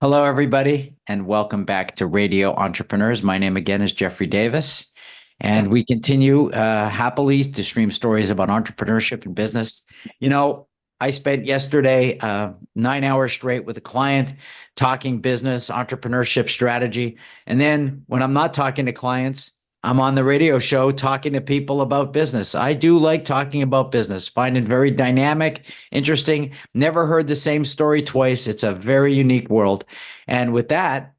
Hello, everybody, and welcome back to Radio Entrepreneurs. My name again is Jeffrey Davis, and we continue happily to stream stories about entrepreneurship and business. You know, I spent yesterday 9 hours straight with a client talking business, entrepreneurship strategy. And then when I'm not talking to clients, I'm on the radio show talking to people about business. I do like talking about business, find it very dynamic, interesting. Never heard the same story twice. It's a very unique world. And with that,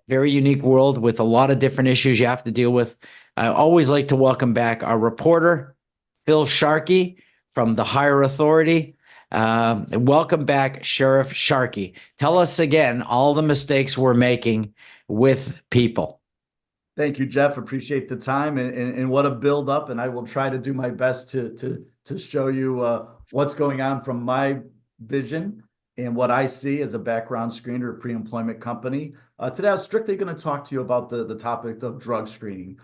very unique world with a lot of different issues you have to deal with. I always like to welcome back our reporter, Phil Sharkey from the Higher Authority. Welcome back, Sheriff Sharkey. Tell us again all the mistakes we're making with people. Thank you, Jeff. Appreciate the time and what a build up. And I will try to do my best to show you what's going on from my vision and what I see as a background screener, pre-employment company. Today, I was strictly going to talk to you about the topic of drug screening.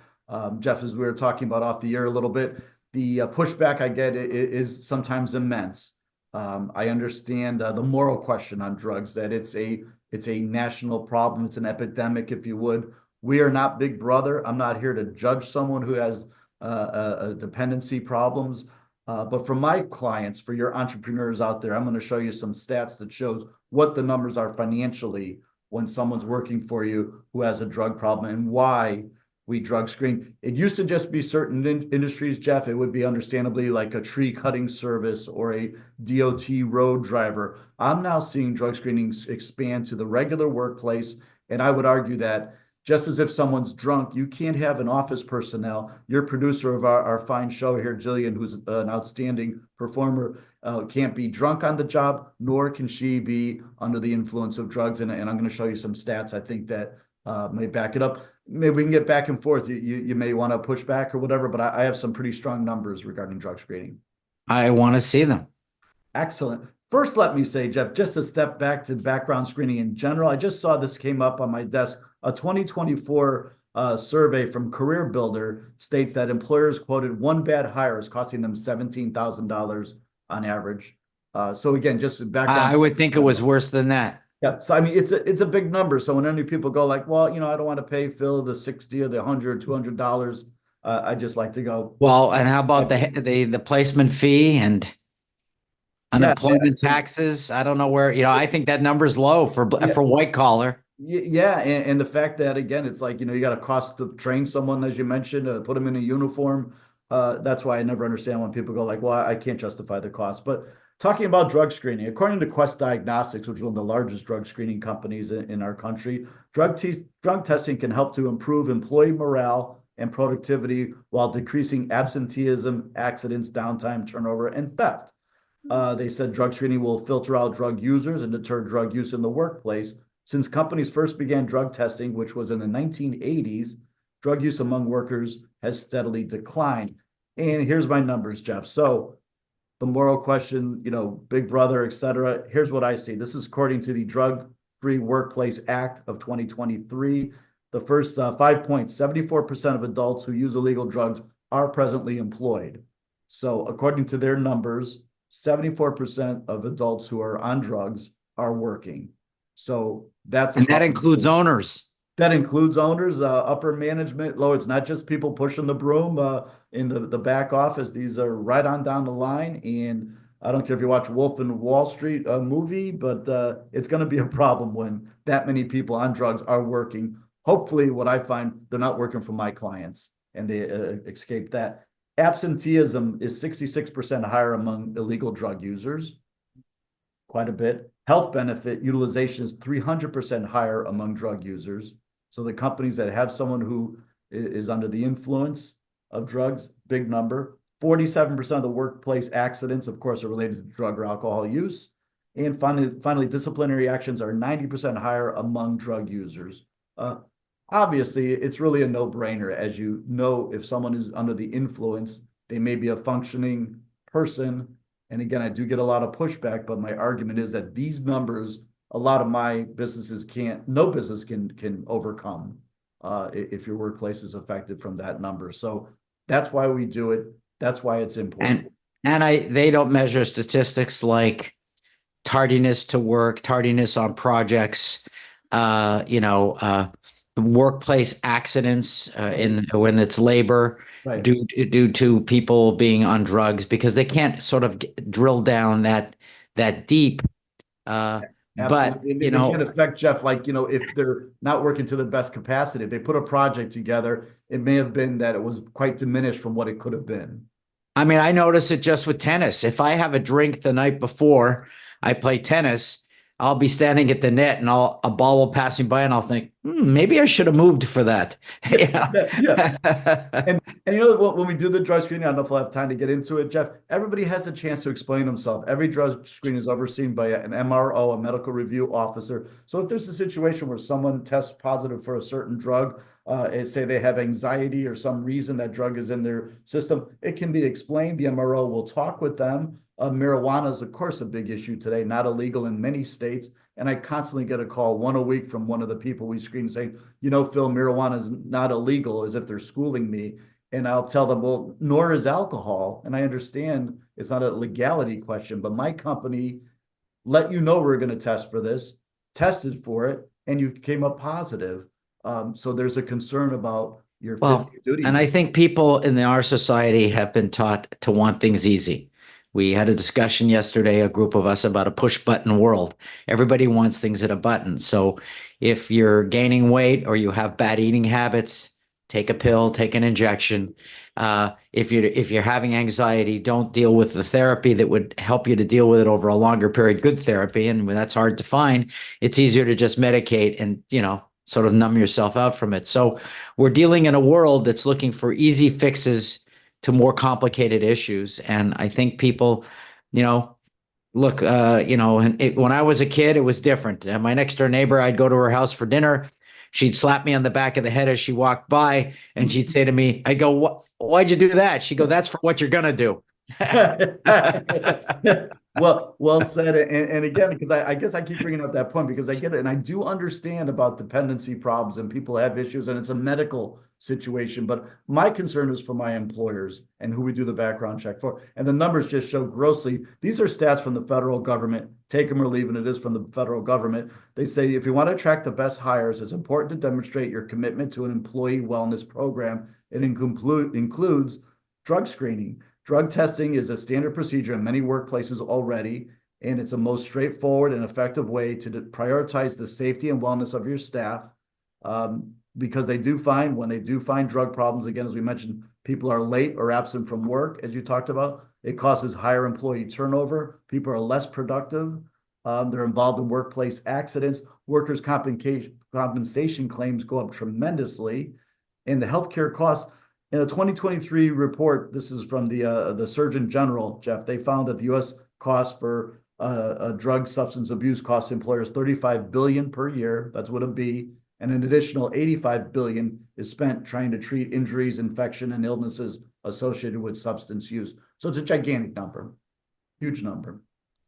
Jeff, as we were talking about off the air a little bit, the pushback I get is sometimes immense. I understand the moral question on drugs, that it's a national problem. It's an epidemic, if you would. We are not Big Brother. I'm not here to judge someone who has dependency problems. But for my clients, for your entrepreneurs out there, I'm going to show you some stats that shows what the numbers are financially when someone's working for you who has a drug problem and why we drug screen. It used to just be certain industries, Jeff. It would be understandably like a tree cutting service or a DOT road driver. I'm now seeing drug screening expand to the regular workplace. And I would argue that just as if someone's drunk, you can't have an office personnel. Your producer of our fine show here, Jillian, who's an outstanding performer, can't be drunk on the job, nor can she be under the influence of drugs. And I'm going to show you some stats I think that may back it up. Maybe we can get back and forth. You may want to push back or whatever, but I have some pretty strong numbers regarding drug screening. I want to see them. Excellent. First, let me say, Jeff, just to step back to background screening in general, I just saw this came up on my desk. A 2024 survey from Career Builder states that employers quoted one bad hire is costing them $17,000 on average. So again, just background. I would think it was worse than that. Yeah. So I mean, it's a big number. So when any people go like, well, I don't want to pay Phil the 60 or the 100, $200. I just like to go. Well, and how about the placement fee and unemployment taxes? I don't know where, I think that number's low for white collar. Yeah, and the fact that, again, it's like, you got a cost to train someone, as you mentioned, put them in a uniform. That's why I never understand when people go like, well, I can't justify the cost. But talking about drug screening, according to Quest Diagnostics, which is one of the largest drug screening companies in our country, drug testing can help to improve employee morale and productivity while decreasing absenteeism, accidents, downtime, turnover, and theft. They said drug screening will filter out drug users and deter drug use in the workplace. Since companies first began drug testing, which was in the 1980s, drug use among workers has steadily declined. And here's my numbers, Jeff. So the moral question, Big Brother, et cetera. Here's what I see. This is according to the Drug-Free Workplace Act of 2023. The first 5 points, 74% of adults who use illegal drugs are presently employed. So according to their numbers, 74% of adults who are on drugs are working. So that includes owners. That includes owners, upper management, lower. It's not just people pushing the broom in the back office. These are right on down the line. And I don't care if you watch Wolf and Wall Street movie, but it's going to be a problem when that many people on drugs are working. Hopefully, what I find, they're not working for my clients and they escape that. Absenteeism is 66% higher among illegal drug users, quite a bit. Health benefit utilization is 300% higher among drug users. So the companies that have someone who is under the influence of drugs, big number. 47% of the workplace accidents, of course, are related to drug or alcohol use. And finally, disciplinary actions are 90% higher among drug users. Obviously, it's really a no-brainer. As you know, if someone is under the influence, they may be a functioning person. And again, I do get a lot of pushback, but my argument is that these numbers, a lot of my businesses no business can overcome if your workplace is affected from that number. So that's why we do it. That's why it's important. And they don't measure statistics like tardiness to work, tardiness on projects, you know, workplace accidents in when it's labor Right. due to people being on drugs because they can't sort of drill down that deep. Uh, but Absolutely. And you they can't know, affect Jeff, like, if they're not working to their best capacity. If they put a project together, it may have been that it was quite diminished from what it could have been. I mean, I notice it just with tennis. If I have a drink the night before I play tennis, I'll be standing at the net and a ball will pass me by and I'll think, maybe I should have moved for that. Yeah. Yeah, yeah. And when we do the drug screening, I don't know if we'll have time to get into it, Jeff. Everybody has a chance to explain themselves. Every drug screen is overseen by an MRO, a medical review officer. So if there's a situation where someone tests positive for a certain drug, say they have anxiety or some reason that drug is in their system, it can be explained. The MRO will talk with them. Marijuana is, of course, a big issue today, not illegal in many states. And I constantly get a call, one a week, from one of the people we screen saying, Phil, marijuana is not illegal, as if they're schooling me. And I'll tell them, well, nor is alcohol. And I understand it's not a legality question, but my company let you know we're going to test for this, tested for it, and you came up positive. So there's a concern about your fit Well, duty and I here. think people in our society have been taught to want things easy. We had a discussion yesterday, a group of us, about a push button world. Everybody wants things at a button. So if you're gaining weight or you have bad eating habits, take a pill, take an injection. If you're having anxiety, don't deal with the therapy that would help you to deal with it over a longer period. Good therapy, and when that's hard to find, it's easier to just medicate and sort of numb yourself out from it. So we're dealing in a world that's looking for easy fixes to more complicated issues. And I think people, you know, look, when I was a kid, it was different. My next door neighbor, I'd go to her house for dinner. She'd slap me on the back of the head as she walked by, and she'd say to me, I'd go, why'd you do that? She'd go, that's for what you're going to do. Well said. And again, because I guess I keep bringing up that point because I get it. And I do understand about dependency problems and people have issues and it's a medical situation. But my concern is for my employers and who we do the background check for. And the numbers just show grossly. These are stats from the federal government. Take them or leave, and it is from the federal government. They say if you want to attract the best hires, it's important to demonstrate your commitment to an employee wellness program. It includes drug screening. Drug testing is a standard procedure in many workplaces already, and it's a most straightforward and effective way to prioritize the safety and wellness of your staff. Because when they do find drug problems, again, as we mentioned, people are late or absent from work, as you talked about. It causes higher employee turnover. People are less productive. They're involved in workplace accidents. Workers' compensation claims go up tremendously. And the healthcare costs, in a 2023 report, this is from the Surgeon General, Jeff, they found that the U.S. cost for drug substance abuse costs employers $35 billion per year. That's what it'd be. And an additional $85 billion is spent trying to treat injuries, infection, and illnesses associated with substance use. So it's a gigantic number, huge number.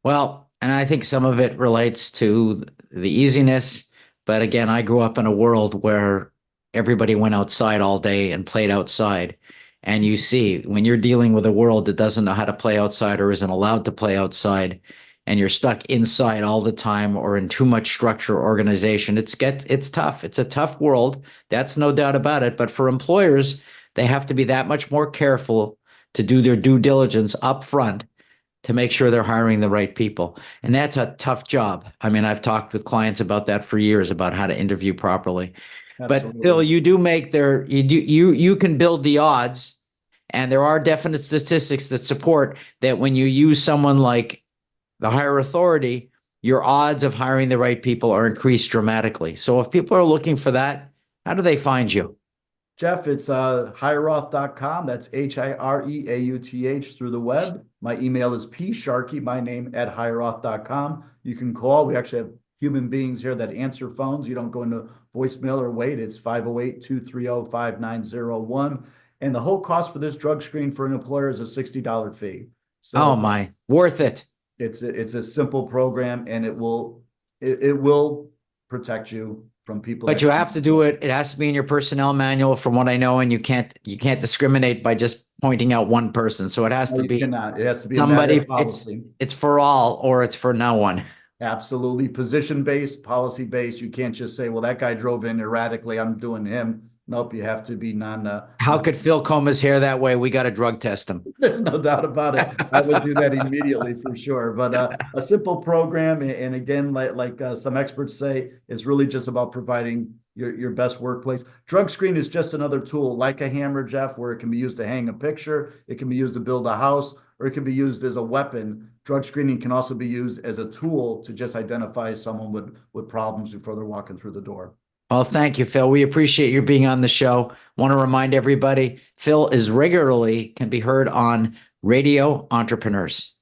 Well, and I think some of it relates to the easiness. But again, I grew up in a world where everybody went outside all day and played outside. And you see, when you're dealing with a world that doesn't know how to play outside or isn't allowed to play outside, and you're stuck inside all the time or in too much structure or organization, it's tough. It's a tough world. That's no doubt about it. But for employers, they have to be that much more careful to do their due diligence up front to make sure they're hiring the right people. And that's a tough job. I mean, I've talked with clients about that for years, about how to interview properly. But Phil, Absolutely. you do make there you can build the odds, and there are definite statistics that support that when you use someone like the higher authority, your odds of hiring the right people are increased dramatically. So if people are looking for that, how do they find you? Jeff, it's hireauth.com. That's HIREAUTH through the web. My email is psharkey, my name, at hireauth.com. You can call. We actually have human beings here that answer phones. You don't go into voicemail or wait. It's 508-230-5901. And the whole cost for this drug screen for an employer is a $60 fee. Oh So my, worth it. it's a simple program, and it will protect you from people But that you come. have to do it. It has to be in your personnel manual, from what I know, and you can't discriminate by just pointing out one person. So it has No, to you be cannot. It has to be a matter somebody. of policy. It's for all, or it's for no one. Absolutely. Position-based, policy-based. You can't just say, well, that guy drove in erratically, I'm doing him. Nope, you have to be How could Phil comb his hair that way? We got to drug test him. there's no doubt about it. I would do that immediately for sure. But a simple program, and again, like some experts say, it's really just about providing your best workplace. Drug screen is just another tool, like a hammer, Jeff, where it can be used to hang a picture, it can be used to build a house, or it can be used as a weapon. Drug screening can also be used as a tool to just identify someone with problems before they're walking through the door. Well, thank you, Phil. We appreciate you being on the show. Want to remind everybody, Phil is regularly can be heard on Radio Entrepreneurs.